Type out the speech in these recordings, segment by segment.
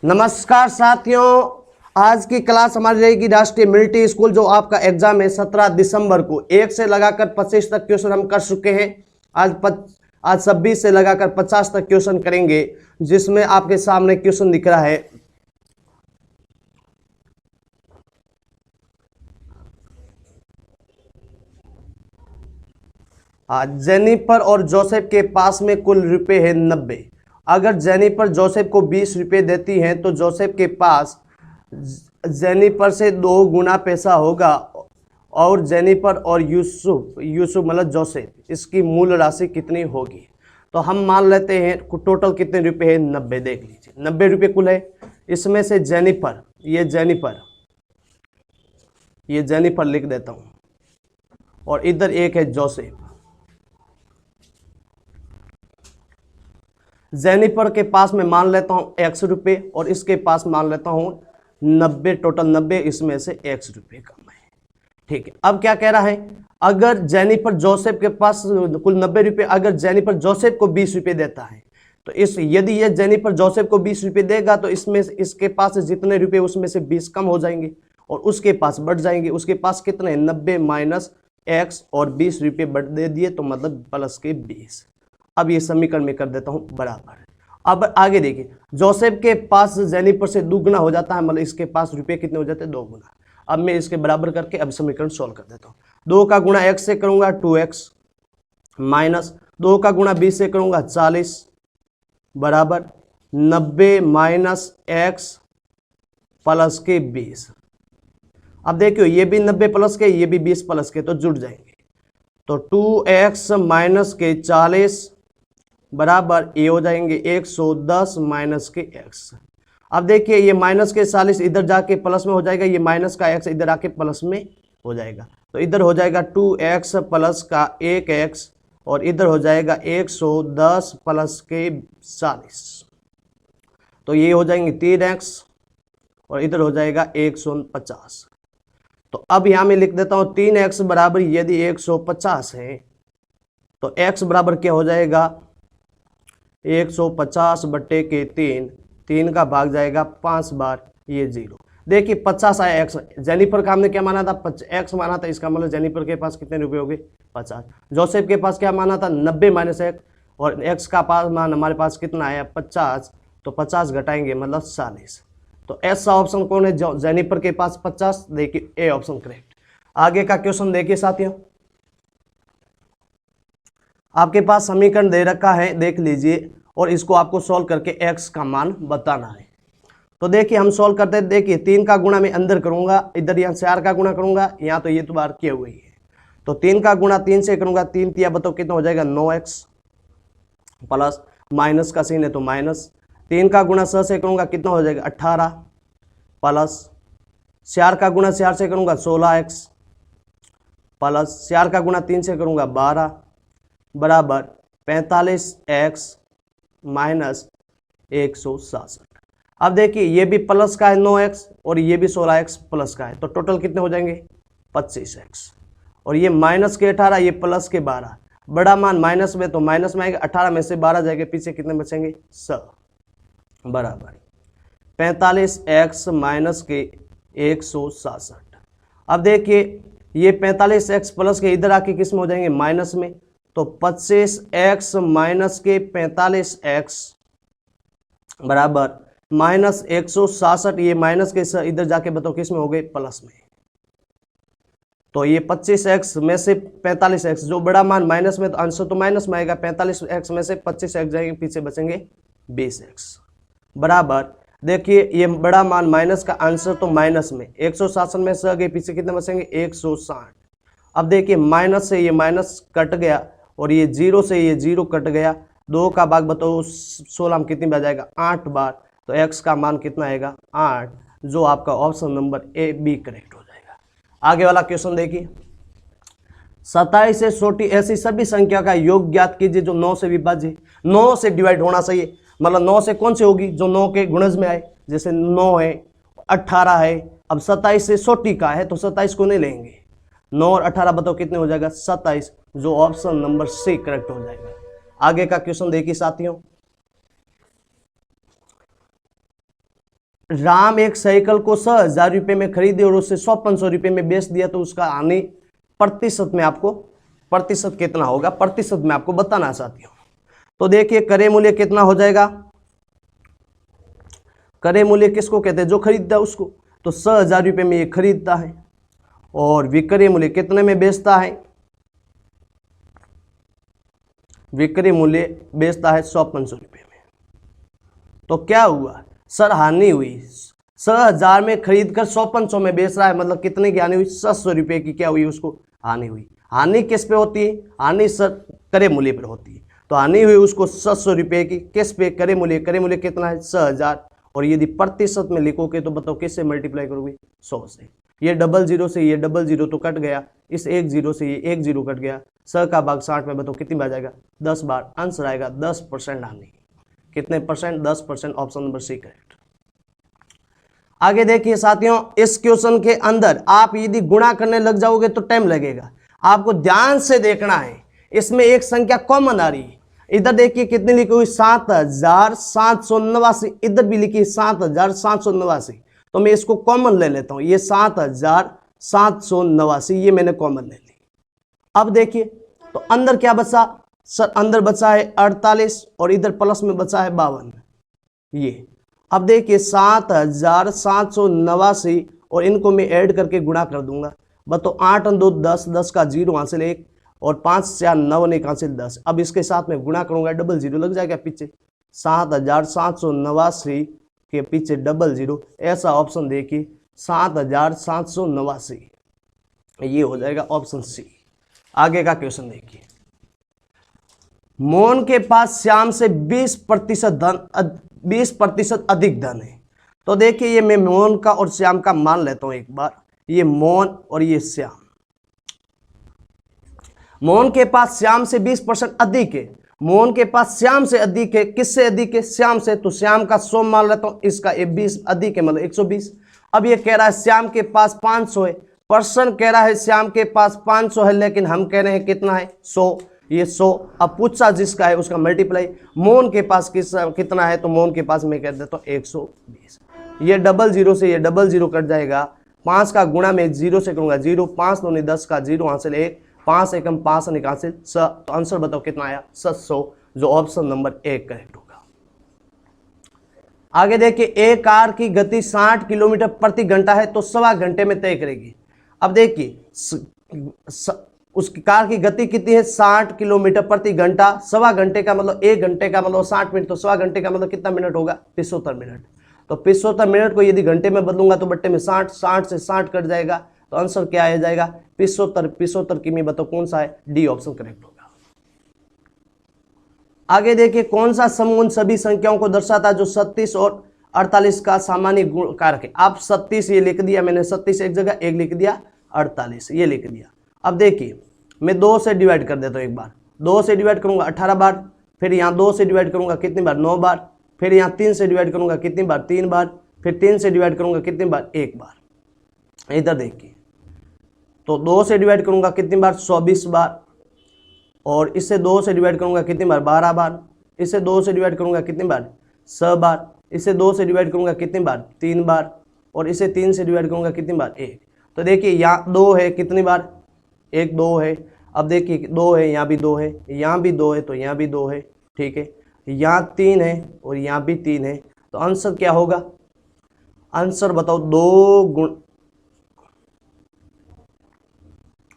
नमस्कार साथियों, आज की क्लास हमारी रहेगी राष्ट्रीय मिलिट्री स्कूल। जो आपका एग्जाम है 17 दिसंबर को 1 से लगाकर 25 तक क्वेश्चन हम कर चुके हैं। आज 26 से लगाकर 50 तक क्वेश्चन करेंगे, जिसमें आपके सामने क्वेश्चन दिख रहा है। जेनिफर और जोसेफ के पास में कुल रुपए है 90। अगर जेनिफर जोसेफ को 20 रुपए देती हैं तो जोसेफ के पास जेनिफर से 2 गुना पैसा होगा और जेनिफर और यूसुफ मतलब जोसेफ, इसकी मूल राशि कितनी होगी। तो हम मान लेते हैं टोटल कितने रुपए है 90। देख लीजिए 90 रुपये कुल है। इसमें से जेनिफर, ये जेनिफर लिख देता हूं और इधर एक है जोसेफ। जेनिफर के पास में मान लेता हूं x रुपये और इसके पास मान लेता हूं 90, टोटल 90, इसमें से x रुपये कम है। ठीक है, अब क्या कह रहा है, अगर जेनिफर जोसेफ के पास कुल 90 रुपये, अगर जेनिफर जोसेफ को 20 रुपये देता है तो यदि ये जेनिफर जोसेफ को 20 रुपये देगा तो इसमें इसके पास जितने रुपये उसमें से 20 कम हो जाएंगे और उसके पास बढ़ जाएंगे। उसके पास कितने 90 माइनस x और 20 रुपये बढ़ दे दिए तो मतलब प्लस के 20। अब ये समीकरण में कर देता हूं बराबर। अब आगे देखिए, जोसेफ के पास जेनिफर से 2 गुना हो जाता है, मतलब इसके पास रुपये कितने हो जाते हैं 2 गुना। अब मैं इसके बराबर करके अब समीकरण सोल्व कर देता हूं। 2 का गुणा x से करूंगा 2x माइनस 2 का गुणा 20 से करूंगा 40 बराबर 90 माइनस x प्लस के 20। अब देखियो ये भी 90 प्लस के, ये भी 20 प्लस के, तो जुड़ जाएंगे। तो 2x माइनस के 40 बराबर ये हो जाएंगे 110 माइनस के x। अब देखिए ये माइनस के 40 इधर जाके प्लस में हो जाएगा, ये माइनस का x इधर आके प्लस में हो जाएगा, तो इधर हो जाएगा 2x प्लस का 1x और इधर हो जाएगा 110 प्लस के 40, तो ये हो जाएंगे 3x और इधर हो जाएगा 150। तो अब यहाँ में लिख देता हूँ 3x बराबर यदि 150 है तो x बराबर क्या हो जाएगा 150 बट्टे के 3 का भाग जाएगा 5 बार, ये 0। देखिए 50 आया x, जेनिफर का हमने क्या माना था x माना था, इसका मतलब जेनिफर के पास कितने रुपए हो गए 50। जोसेफ के पास क्या माना था 90 माइनस x और x का पास मान हमारे पास कितना आया 50, तो 50 घटाएंगे मतलब 40। तो ऐसा ऑप्शन कौन है जेनिफर के पास 50। देखिए ए ऑप्शन करेक्ट। आगे का क्वेश्चन देखिए साथियों, आपके पास समीकरण दे रखा है, देख लीजिए, और इसको आपको सॉल्व करके x का मान बताना है। तो देखिए हम सॉल्व करते हैं। देखिए 3 का गुणा मैं अंदर करूंगा, इधर यहाँ 4 का गुणा करूंगा, यहाँ तो ये तो बार किए हुए ही है, तो 3 का गुणा 3 से करूंगा, 3 तिया बताओ कितना हो जाएगा 9x प्लस माइनस का सीन है तो माइनस 3 का गुणा 6 से करूंगा कितना हो जाएगा 18 प्लस 4 का गुणा 4 से करूंगा 16x प्लस 4 का गुणा 3 से करूंगा 12 बराबर 45x माइनस 167। अब देखिए ये भी प्लस का है 9x और ये भी 16x प्लस का है, तो टोटल कितने हो जाएंगे 25x और ये माइनस के 18, ये प्लस के 12। बड़ा मान माइनस में तो माइनस में आएगा, 18 में से 12 जाएंगे, पीछे कितने बचेंगे 6 बराबर 45x माइनस के 167। अब देखिए ये 45x प्लस के इधर आके किस में हो जाएंगे माइनस में, तो 25x माइनस के 45x बराबर माइनस 167। ये माइनस के इधर जाके बताओ किस में हो गए प्लस में, तो ये 25x में से 45x, जो बड़ा मान माइनस में तो आंसर तो माइनस में आएगा, 45x में से 25x जाएंगे, पीछे बचेंगे 20x बराबर। देखिए ये बड़ा मान माइनस का आंसर तो माइनस में 167 में से गए, पीछे कितने बचेंगे 160। अब देखिए माइनस से ये माइनस कट गया और ये 0 से ये 0 कट गया, 2 का भाग बताओ 16 में कितनी बार जाएगा 8 बार, तो x का मान कितना आएगा 8, जो आपका option number A B correct हो जाएगा। आगे वाला क्वेश्चन देखिए, 27 से छोटी ऐसी सभी संख्या का योग ज्ञात कीजिए जो 9 से विभाज्य, 9 से डिवाइड होना चाहिए, मतलब 9 से कौन सी होगी जो 9 के गुणज में आए, जैसे 9 है 18 है। अब 27 से छोटी का है तो 27 को नहीं लेंगे, 9 और 18 बताओ कितने हो जाएगा 27, जो ऑप्शन नंबर सी करेक्ट हो जाएगा। आगे का क्वेश्चन देखिए साथियों, राम एक साइकिल को 6,000 रुपये में खरीदे और उसे 500 रुपये में बेच दिया, तो उसका हानि प्रतिशत में आपको, प्रतिशत कितना होगा, प्रतिशत में आपको बताना चाहती हूँ। तो देखिए क्रय मूल्य कितना हो जाएगा, क्रय मूल्य किसको कहते हैं, जो खरीदता है उसको। तो 6,000 रुपये में ये खरीदता है और विक्रय मूल्य कितने में बेचता है, विक्रय मूल्य बेचता है 500 रुपये में। तो क्या हुआ सर, हानि हुई। 6,000 में खरीद कर 500 में बेच रहा है, मतलब कितने की हानि हुई, 700 रुपये की क्या हुई, उसको हानि हुई। हानि किस पे होती है, हानि सर क्रय मूल्य पर होती है। तो हानि हुई उसको 700 रुपये की, किस पे, क्रय मूल्य। क्रय मूल्य कितना है 6,000, और यदि प्रतिशत में लिखोगे तो बताओ किससे मल्टीप्लाई करोगे, 100 से। ये 00 से ये 00 तो कट गया, इस 10 से ये 10 कट गया, 100 का भाग 60 में बताओ कितनी बार जाएगा, 10 बार। आंसर आएगा 10% हानि। कितने percent, 10%। Option number C correct. आगे देखिए साथियों, इस क्वेश्चन के अंदर आप यदि गुणा करने लग जाओगे तो टाइम लगेगा, आपको ध्यान से देखना है। इसमें एक संख्या कॉमन आ रही है, इधर देखिए कितनी लिखी हुई 7,789, इधर भी लिखी 7,789। तो मैं इसको कॉमन ले लेता हूं, ये 7,789 ये मैंने कॉमन ले ली। अब देखिए तो अंदर क्या बचा सर, अंदर बचा है 48 और इधर प्लस में बचा है 52 ये। अब देखिए 7,789 और इनको मैं ऐड करके गुणा कर दूंगा। बताओ 8 और 2 10, 10 का 0 हासिल 1 और 5 से 9 1 हासिल 10। अब इसके साथ में गुणा करूंगा, 00 लग जाएगा पीछे, 7,789 के पीछे 00, ऐसा ऑप्शन देखिए 7,789 ये हो जाएगा ऑप्शन सी। आगे का क्वेश्चन देखिए, मोहन के पास श्याम से 20% अधिक धन है। तो देखिए ये मैं मोहन का और श्याम का मान लेता हूं एक बार, ये मोहन और ये श्याम। मोहन के पास श्याम से 20% अधिक है, मोहन के पास श्याम से अधिक है, किससे अधिक है, श्याम से। तो श्याम का 100 मान लेता हूं, इसका 20 अधिक है मतलब 120। अब ये कह रहा है श्याम के पास 500 है, पर्सन कह रहा है श्याम के पास 500 है, लेकिन हम कह रहे हैं कितना है 100, ये 100। अब पूछा जिसका है उसका मल्टीप्लाई, मोहन के पास कितना है, तो मोहन के पास मैं कह देता हूँ 120। ये 00 से ये 00 कट जाएगा, 5 का गुणा में 0 से करूंगा 0, 5 दूनी 10 का 0 हासिल 1, 5 एकम 5 हासिल 100। तो आंसर बताओ कितना आया 700, जो ऑप्शन नंबर 1 करेक्ट होगा। आगे देखिए, एक कार की गति 60 किलोमीटर प्रति घंटा है तो 1.25 घंटे में तय करेगी। अब देखिए उसकी कार की गति कितनी है 60 किलोमीटर प्रति घंटा, 1.25 घंटे का मतलब 1 घंटे का मतलब 60 मिनट, तो 1.25 घंटे का मतलब कितना मिनट होगा 75 मिनट। तो 75 मिनट को यदि घंटे में बदलूंगा तो बट्टे में 60, 60 से 60 कट जाएगा, तो आंसर क्या आ जाएगा 75 की। मैं बताओ कौन सा है, डी ऑप्शन करेक्ट होगा। आगे देखिए, कौन सा समूह उन सभी संख्याओं को दर्शाता है जो 36 और 48 का सामान्य गुण कारक है। आप 36 ये लिख दिया मैंने, 36 एक जगह, एक लिख दिया 48 ये लिख दिया। अब देखिए मैं 2 से डिवाइड कर देता हूँ एक बार, 2 से डिवाइड करूंगा 18 बार, फिर यहाँ 2 से डिवाइड करूंगा कितनी बार 9 बार, फिर यहाँ 3 से डिवाइड करूंगा कितनी बार 3 बार, फिर 3 से डिवाइड करूंगा कितनी बार 1 बार। इधर देखिए तो 2 से डिवाइड करूंगा कितनी बार 24 बार, और इससे 2 से डिवाइड करूंगा कितनी बार 12 बार, इससे 2 से डिवाइड करूंगा कितनी बार 6 बार, इससे 2 से डिवाइड करूंगा कितनी बार 3 बार, और इसे 3 से डिवाइड करूंगा कितनी बार 1। तो देखिए यहाँ 2 है कितनी बार 1 2 है। अब देखिए 2 है, यहाँ भी 2 है, यहाँ भी 2 है, तो यहाँ भी 2 है, ठीक है। यहाँ 3 है और यहाँ भी 3 है, तो आंसर क्या होगा, आंसर बताओ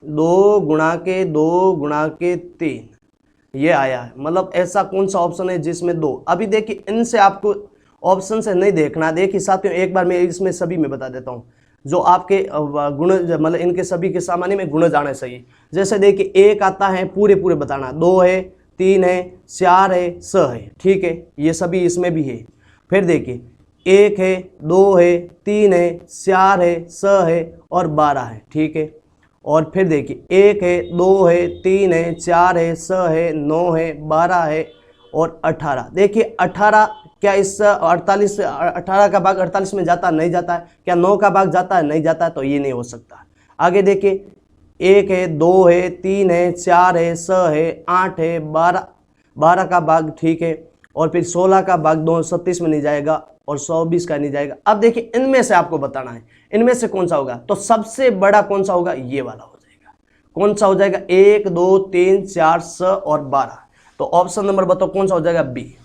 2 गुणा के 3 ये आया है। मतलब ऐसा कौन सा ऑप्शन है जिसमें 2। अभी देखिए इनसे आपको ऑप्शन से नहीं देखना। देखिए साथियों एक बार मैं इसमें सभी में बता देता हूँ जो आपके गुण, मतलब इनके सभी के सामान्य में गुण जाने चाहिए। जैसे देखिए 1 आता है पूरे बताना, 2 है, 3 है, 4 है, 6 है, ठीक है, ये सभी इसमें भी है। फिर देखिए 1 है, 2 है, 3 है, 4 है, 6 है और 12 है, ठीक है। और फिर देखिए 1 है, 2 है, 3 है, 4 है, 6 है, 9 है, 12 है और 18। देखिए 18 क्या इस 48 से 18 का भाग 48 में जाता नहीं जाता है, क्या 9 का भाग जाता है नहीं जाता है, तो ये नहीं हो सकता। आगे देखिए 1 है, 2 है, 3 है, 4 है, 6 है, 8 है, 12 का भाग, ठीक है। और फिर 16 का भाग 2 37 में नहीं जाएगा, और 120 का नहीं जाएगा। अब देखिए इनमें से आपको बताना है इनमें से कौन सा होगा, तो सबसे बड़ा कौन सा होगा, ये वाला हो जाएगा। कौन सा हो जाएगा, 1 2 3 4 6 और 12। तो ऑप्शन नंबर बताओ कौन सा हो जाएगा, बी।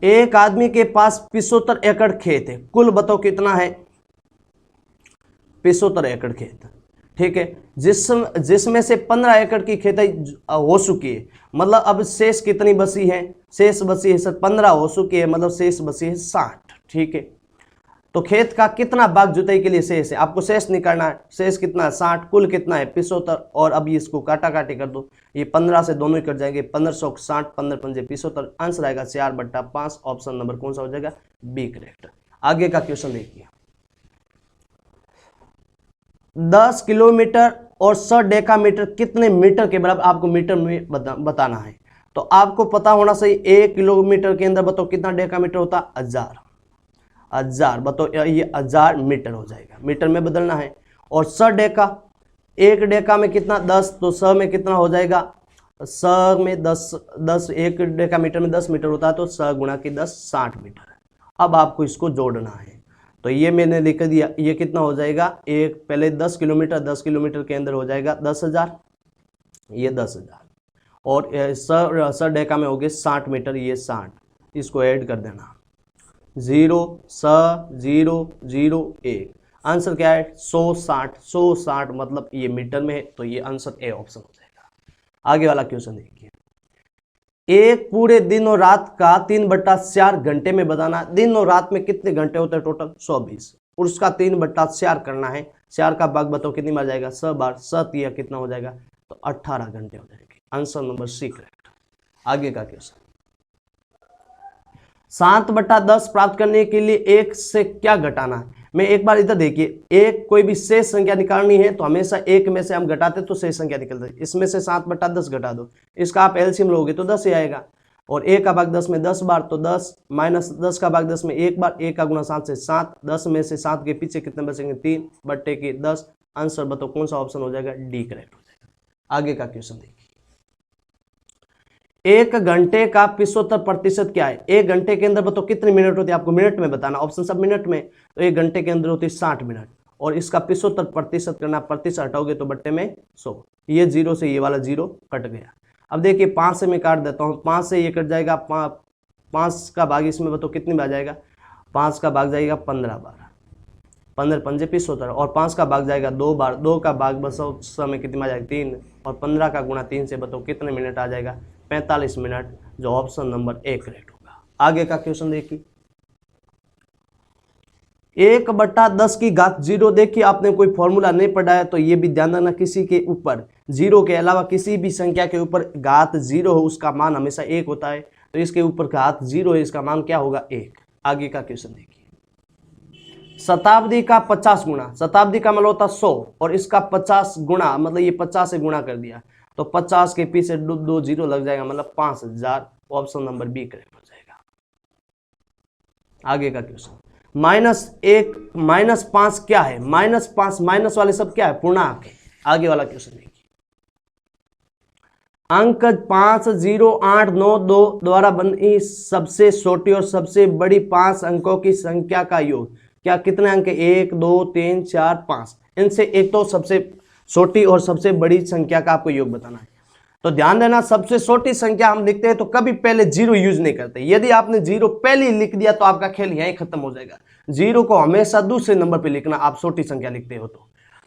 एक आदमी के पास 75 एकड़ खेत है, कुल बताओ कितना है, 75 एकड़ खेत, ठीक है, जिसमें से 15 एकड़ की खेती हो चुकी है, मतलब अब शेष कितनी बची है, शेष बची है सर 15 हो चुकी है, मतलब शेष बची है 60, ठीक है। तो खेत का कितना भाग जुताई के लिए शेष है, आपको शेष निकालना है, शेष कितना है 60, कुल कितना है 75, और अब इसको काटा काटी कर दो, ये 15 से दोनों ही कट जाएंगे, 1560, 15 पंजे 75, आंसर आएगा 4/5, ऑप्शन नंबर कौन सा हो जाएगा, बी करेक्ट। आगे का क्वेश्चन देखिए, 10 किलोमीटर और 100 डेकामीटर कितने मीटर के बराबर, आपको मीटर में बताना है। तो आपको पता होना चाहिए 1 किलोमीटर के अंदर बताओ कितना डेकामीटर होता है, 1000 बताओ, ये 1000 मीटर हो जाएगा, मीटर में बदलना है। और 100 डेका, 1 डेका में कितना 10, तो 100 में कितना हो जाएगा, 100 में 10 1 डेका मीटर में 10 मीटर होता है, तो 100 गुणा की 10 60 मीटर है। अब आपको इसको जोड़ना है, तो ये मैंने लिख दिया, ये कितना हो जाएगा, एक पहले 10 किलोमीटर, 10 किलोमीटर के अंदर हो जाएगा 10,000, ये 10,000, और 100 डेका में हो गए 60 मीटर, ये 60, इसको ऐड कर देना, 0 0 0 1, आंसर क्या है 160 मतलब ये मीटर में है, तो ये आंसर ए ऑप्शन हो जाएगा। आगे वाला क्वेश्चन देखिए, एक पूरे दिन और रात का 3/4 घंटे में बताना, दिन और रात में कितने घंटे होते हैं टोटल, 120, और उसका 3/4 करना है, 4 का भाग बताओ कितनी बार जाएगा, 100 बार, 7 कितना हो जाएगा, तो 18 घंटे हो जाएंगे, आंसर नंबर सी करेक्ट। आगे का क्वेश्चन, 7/10 प्राप्त करने के लिए 1 से क्या घटाना है, मैं एक बार इधर देखिए, एक कोई भी शेष संख्या निकालनी है तो हमेशा 1 में से हम घटाते तो शेष संख्या निकलती है, इसमें से 7/10 घटा दो, इसका आप एलसीएम लोगे तो 10 ही आएगा, और 1 का भाग 10 में 10 बार, तो 10 माइनस 10 का भाग 10 में 1 बार, 1 का गुणा 7 से 7, 10 में से 7 के पीछे कितने बचेंगे, 3/10, आंसर बताओ कौन सा ऑप्शन हो जाएगा, डी करेक्ट हो जाएगा। आगे का क्वेश्चन देखिए, 1 घंटे का 75% क्या है, 1 घंटे के अंदर बताओ कितने मिनट होते हैं, आपको मिनट में बताना, ऑप्शन सब मिनट में, तो 1 घंटे के अंदर होती है 60 मिनट, और इसका 75% करना, प्रतिशत हटाओगे तो बट्टे में 100, ये 0 से ये वाला 0 कट गया। अब देखिए 5 से मैं काट देता हूँ, 5 से ये कट जाएगा, 5 का भाग इसमें बताओ कितनी बार जाएगा, 5 का भाग जाएगा 15 बार, 15 पंजे 75, और 5 का भाग जाएगा 2 बार, 2 का भाग बसो समय कितनी बार जाएगा 3, और 15 का गुणा 3 से बताओ कितने मिनट आ जाएगा, 45 मिनट, जो ऑप्शन नंबर ए करेक्ट होगा। आगे का क्वेश्चन देखिए, 1/10 की घात 0, देखिए आपने कोई फॉर्मूला नहीं पढ़ा है तो ये भी ध्यान रखना, किसी के ऊपर 0 के अलावा किसी भी संख्या के ऊपर घात 0 हो उसका मान हमेशा 1 होता है, तो इसके ऊपर घात 0 है, इसका मान क्या होगा, 1। आगे का क्वेश्चन देखिए, शताब्दी का 50 गुणा, शताब्दी का मतलब होता 100, और इसका 50 गुणा मतलब ये 50 से गुणा कर दिया, तो 50 के पीछे 2 0 लग जाएगा, मतलब 5000, ऑप्शन नंबर बी करेक्ट हो जाएगा। आगे का क्वेश्चन, -1 -5 क्या है, -5 माइनस वाले सब क्या है, पूर्णांक है। आगे वाला क्वेश्चन देखिए, अंक 5 0 8 9 2 द्वारा बनी सबसे छोटी और सबसे बड़ी 5 अंकों की संख्या का योग क्या, कितने अंक, 1 2 3 4 5, इनसे एक तो सबसे छोटी और सबसे बड़ी संख्या का आपको योग बताना है। तो ध्यान देना, सबसे छोटी संख्या हम लिखते हैं तो कभी पहले 0 यूज नहीं करते, यदि आपने 0 पहले ही लिख दिया तो आपका खेल यहीं खत्म हो जाएगा, 0 को हमेशा दूसरे नंबर पे लिखना, आप छोटी संख्या लिखते हो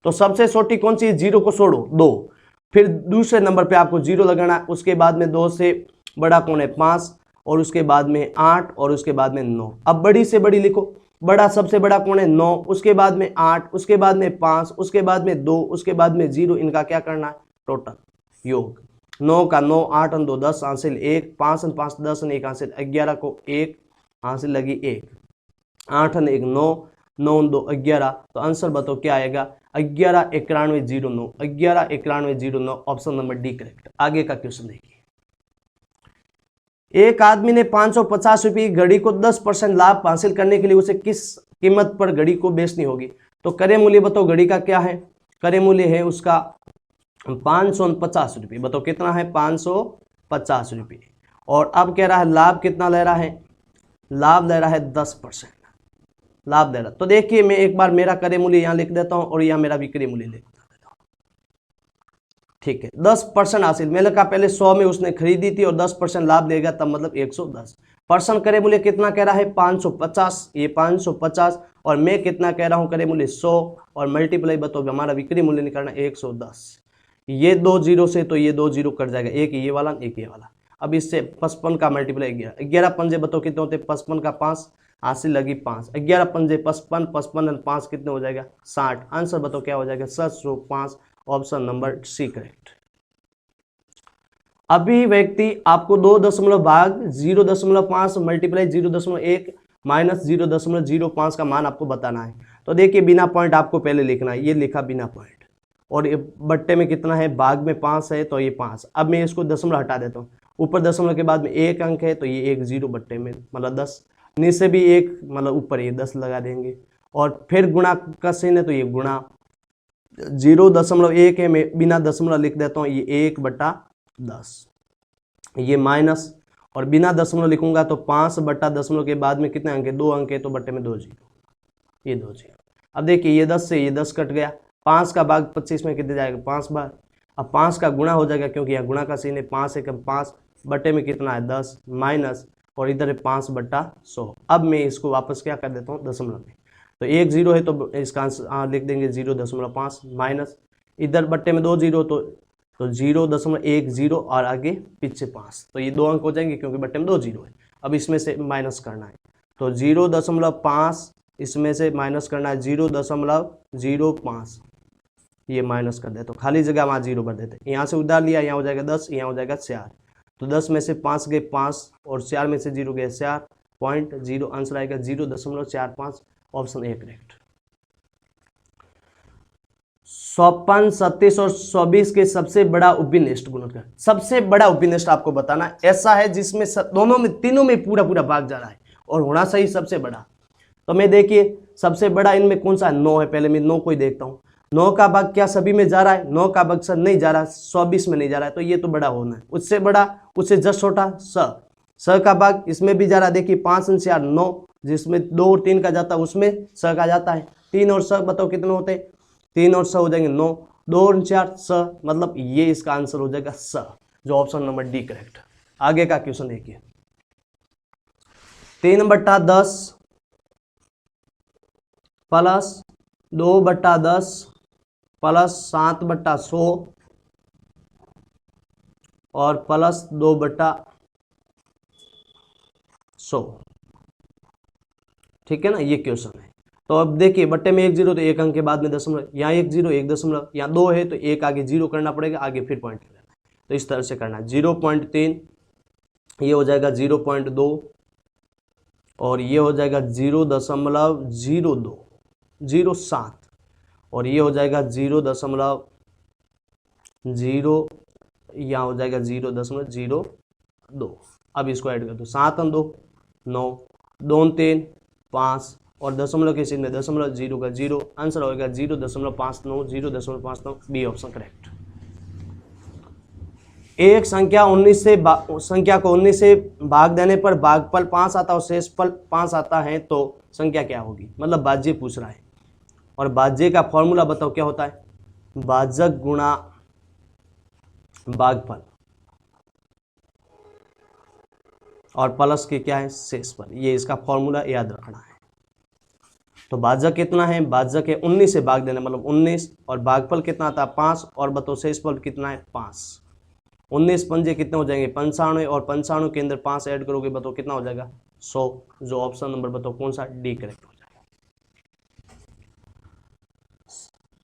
तो सबसे छोटी कौन सी, 0 को छोड़ो 2, फिर दूसरे नंबर पे आपको 0 लगाना, उसके बाद में 2 से बड़ा कौन है 5, और उसके बाद में 8, और उसके बाद में 9। अब बड़ी से बड़ी लिखो, बड़ा सबसे बड़ा कौन है 9, उसके बाद में 8, उसके बाद में 5, उसके बाद में 2, उसके बाद में 0, इनका क्या करना है, टोटल योग, 9 का 9, 8 और 2 10, हासिल 1, 5 और 5 10 और 1 हासिल 11 को 1 हासिल लगी 1, 8 और 1 9, 9 और 2 11, तो आंसर बताओ क्या आएगा, 11 91 09, 11 91 09, ऑप्शन नंबर डी करेक्ट। आगे का क्वेश्चन देखिए, एक आदमी ने 550 रुपये की घड़ी को 10% लाभ हासिल करने के लिए उसे किस कीमत पर घड़ी को बेचनी होगी, तो क्रय मूल्य बताओ घड़ी का क्या है, क्रय मूल्य है उसका 550 रुपये, बताओ कितना है 550 रुपये, और अब कह रहा है लाभ कितना ले रहा है लाभ दे रहा है 10%, लाभ दे रहा। तो देखिए मैं एक बार मेरा क्रय मूल्य यहाँ लिख देता हूँ और यहाँ मेरा विक्रय मूल्य लिख देता हूँ। ठीक है, 10% हासिल, मैंने कहा पहले 100 में उसने खरीदी थी और 10% लाभ देगा तब मतलब 110%। क्रय मूल्य कितना कह रहा है 550, ये 550 और मैं कितना कह रहा हूँ क्रय मूल्य 100 और मल्टीप्लाई बताओ हमारा विक्रय मूल्य निकालना 110। ये 2 जीरो से तो ये 2 जीरो कट जाएगा, एक ये वाला एक ये वाला। अब इससे 55 का मल्टीप्लाई 11 पंजे बताओ कितने होते हैं, 55 का 5 हासिल लगी 5, 11 पंजे 55, 55 और 5 कितने हो जाएगा 60। आंसर बताओ क्या हो जाएगा 705, ऑप्शन नंबर सी करेक्ट। अभी व्यक्ति आपको 2 भाग 0.5 मल्टीप्लाई 0.1 माइनस 0.05 का मान आपको बताना है। तो देखिए बिना पॉइंट आपको पहले लिखना है, ये लिखा बिना पॉइंट, और ये बट्टे में कितना है, भाग में 5 है तो ये 5। अब मैं इसको दशमलव हटा देता हूँ, ऊपर दशमलव के बाद में 1 अंक है तो ये 1 0 बट्टे में मतलब 10, नीचे भी 1 मतलब ऊपर ये 10 लगा देंगे, और फिर गुणा का चिन्ह है तो ये गुणा 0.1 है, मैं बिना दशमलव लिख देता हूँ, ये 1/10, ये माइनस, और बिना दशमलव लिखूंगा तो 5/दशमलव के बाद में कितने अंक है, 2 अंक है तो बट्टे में 2 जीरो, ये 2 जीरो। अब देखिए ये 10 से ये 10 कट गया, 5 का भाग 25 में कितने जाएगा 5 बार। अब 5 का गुणा हो जाएगा क्योंकि यहाँ गुणा का चिन्ह है, 5 से कम 5 बट्टे में कितना है 10 माइनस, और इधर है 5/100। अब मैं इसको वापस क्या कर देता हूँ दशमलव में, तो 1 जीरो है तो इसका आंसर लिख देंगे 0.5 माइनस, इधर बट्टे में 2 जीरो तो 0.10 और आगे पीछे 5, तो ये 2 अंक हो जाएंगे क्योंकि बट्टे में 2 जीरो है। अब इसमें से माइनस करना है, तो 0.5 इसमें से माइनस करना है 0.05, ये माइनस कर दे तो खाली जगह वहाँ 0 भर देते, यहाँ से उधार लिया, यहाँ हो जाएगा 10, यहाँ हो जाएगा 4, तो 10 में से 5 गए 5 और 4 में से 0 गए 4.0, आंसर आएगा 0.45, ऑप्शन ए करेक्ट। 56, 37 और 24 के सबसे बड़ा उपनिष्ठ गुणनखंड, सबसे बड़ा उपनिष्ठ आपको बताना ऐसा है जिसमें दोनों में तीनों में पूरा पूरा भाग जा रहा है और होना सही सबसे बड़ा। तो मैं देखिए सबसे बड़ा इनमें कौन सा है, 9 है, पहले मैं 9 को ही देखता हूँ, 9 का भाग क्या सभी में जा रहा है, 9 का भाग सर नहीं जा रहा है, 24 में नहीं जा रहा है, तो ये तो बड़ा होना है, उससे बड़ा उससे जस्ट छोटा स का भाग इसमें भी जा रहा है, देखिए 5 और 4 9, जिसमें 2 और 3 का जाता है उसमें स का जाता है, 3 और स बताओ कितने होते हैं, 3 और स हो जाएंगे 9, 2 और 4 स, मतलब ये इसका आंसर हो जाएगा स, जो ऑप्शन नंबर डी करेक्ट। आगे का क्वेश्चन देखिए, 3/10 प्लस 2/10 प्लस 7/100 और प्लस 2/100, ठीक है ना, ये क्वेश्चन है। तो अब देखिए बट्टे में 1 जीरो तो 1 अंक के बाद में दशमलव, यहाँ 1 जीरो 1 दशमलव, यहाँ 2 है तो 1 आगे 0 करना पड़ेगा, आगे फिर पॉइंट लेना है, तो इस तरह से करना है। 0.3 ये हो जाएगा 0.2 और ये हो जाएगा 0.0207 और ये हो जाएगा 0.0, यहाँ हो जाएगा 0.02। अब इसको ऐड कर दो, 7 और 2 9, 2 और 3 5 और दशमलव के चिन्ह में दशमलव 0 का 0, आंसर होगा 0.59, 0.59, बी ऑप्शन करेक्ट। एक संख्या 19 से संख्या को 19 से भाग देने पर भागफल 5 आता है और शेषफल 5 आता है तो संख्या क्या होगी, मतलब भाज्य पूछ रहा है। और भाज्य का फॉर्मूला बताओ क्या होता है, भाजक गुणा भागफल और प्लस के क्या है शेषफल, ये इसका फॉर्मूला याद रखना है। तो भाजक कितना है, भाजक है 19 से भाग देना मतलब 19 और भागफल कितना आता है 5 और बताओ शेषफल कितना है 5। 19 पंजे कितने हो जाएंगे 95 और 95 के अंदर 5 ऐड करोगे बताओ कितना हो जाएगा 100, जो ऑप्शन नंबर बताओ कौन सा, डी करेक्ट हो जाएगा।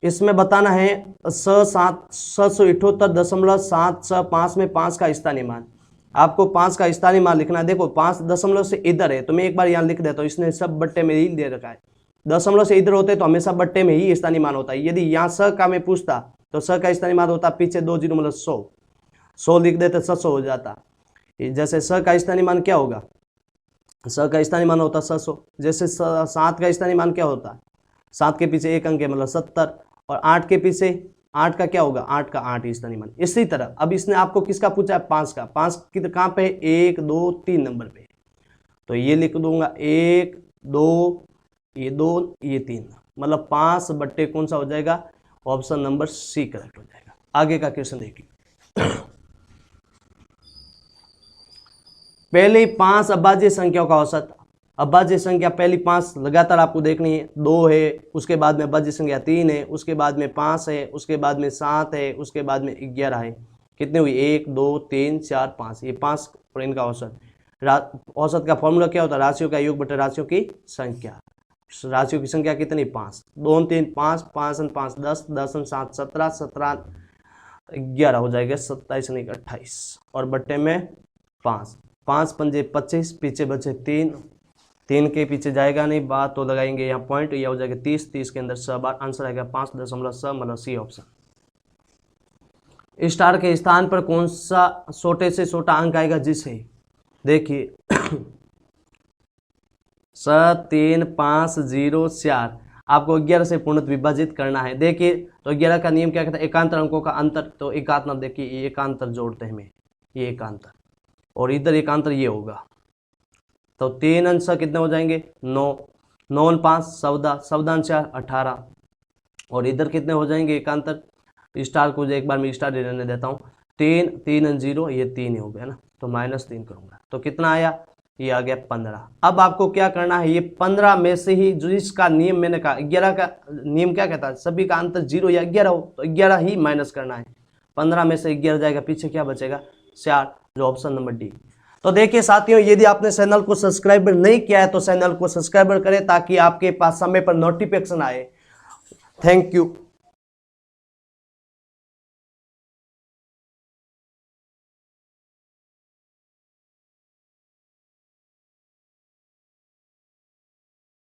इसमें बताना है 778.75 में 5 का स्थानीय मान, आपको 5 का स्थानीय मान लिखना है। देखो 5 दशमलव से इधर है तो मैं एक बार यहाँ लिख देता हूँ, इसने सब बट्टे में ही दे रखा है, दशमलव से इधर होते तो हमेशा बट्टे में ही स्थानीय मान होता है। यदि यहाँ स का मैं पूछता तो स का स्थानीय मान होता पीछे 2 जीरो मतलब 100 लिख देते 700 हो जाता। जैसे स का स्थानीय मान क्या होगा, स का स्थानीय मान होता 700। जैसे 7 का स्थानीय मान क्या होता है, 7 के पीछे 1 अंक है मतलब 70 और 8 के पीछे 8 का क्या होगा 8 का 8 स्थानीय मान। इसी तरह अब इसने आपको किसका पूछा है 5 का, 5 कहाँ पे है 1 2 3 नंबर पे, तो ये लिख दूंगा 1 2 ये 2 ये 3, मतलब 5 बट्टे कौन सा हो जाएगा, ऑप्शन नंबर सी करेक्ट हो जाएगा। आगे का क्वेश्चन देखिए। पहली 5 अभाज्य संख्याओं का औसत। अभाज्य संख्या पहली 5 लगातार आपको देखनी है, 2 है, उसके बाद में अभाज्य संख्या 3 है, उसके बाद में 5 है, उसके बाद में 7 है, उसके बाद में 11 है। कितने हुई, 1 2 3 4 5, ये 5 और इनका औसत। औसत का फॉर्मूला क्या होता है, राशियों का योग बटे राशियों की संख्या। राशियों की संख्या कितनी, 5, 2 3 5, 5 5 10, 10 7 17, 17 11 हो जाएगा, 27 नहीं 28 और बट्टे में 5, 5 पंजे 25, पीछे बचे 3, 3 के पीछे जाएगा नहीं, बात तो लगाएंगे यहाँ पॉइंट, यह हो जाएगा 30, 30 के अंदर 6 बार, आंसर आएगा 5.6, मतलब सी ऑप्शन। स्टार के स्थान पर कौन सा छोटे से छोटा अंक आएगा, जिसे देखिए 3 5 0 4, आपको 11 से पूर्णतः विभाजित करना है। देखिए तो 11 का नियम क्या कहता है, एकांतर अंकों का अंतर, तो एकांतर, देखिए ये एकांतर जोड़ते हैं हमें, ये एकांतर और इधर एकांतर ये होगा, तो 3 अंश कितने हो जाएंगे, 9, 9 5 14, 14 4 18 और इधर कितने हो जाएंगे एकांतर, स्टार को एक बार मैं स्टार रहने देता हूँ, 3 3 0, ये 3 ही हो गया ना, तो -3 करूंगा, तो कितना आया, ये आ गया 15। अब आपको क्या करना है, ये 15 में से ही जो इसका नियम मैंने कहा, 11 का नियम क्या कहता है, सभी का अंतर 0 या 11 हो, तो 11 ही माइनस करना है। 15 में से 11 जाएगा, पीछे क्या बचेगा, 4, जो ऑप्शन नंबर डी। तो देखिए साथियों, यदि आपने चैनल को सब्सक्राइब नहीं किया है तो चैनल को सब्सक्राइब करें ताकि आपके पास समय पर नोटिफिकेशन आए। Thank you.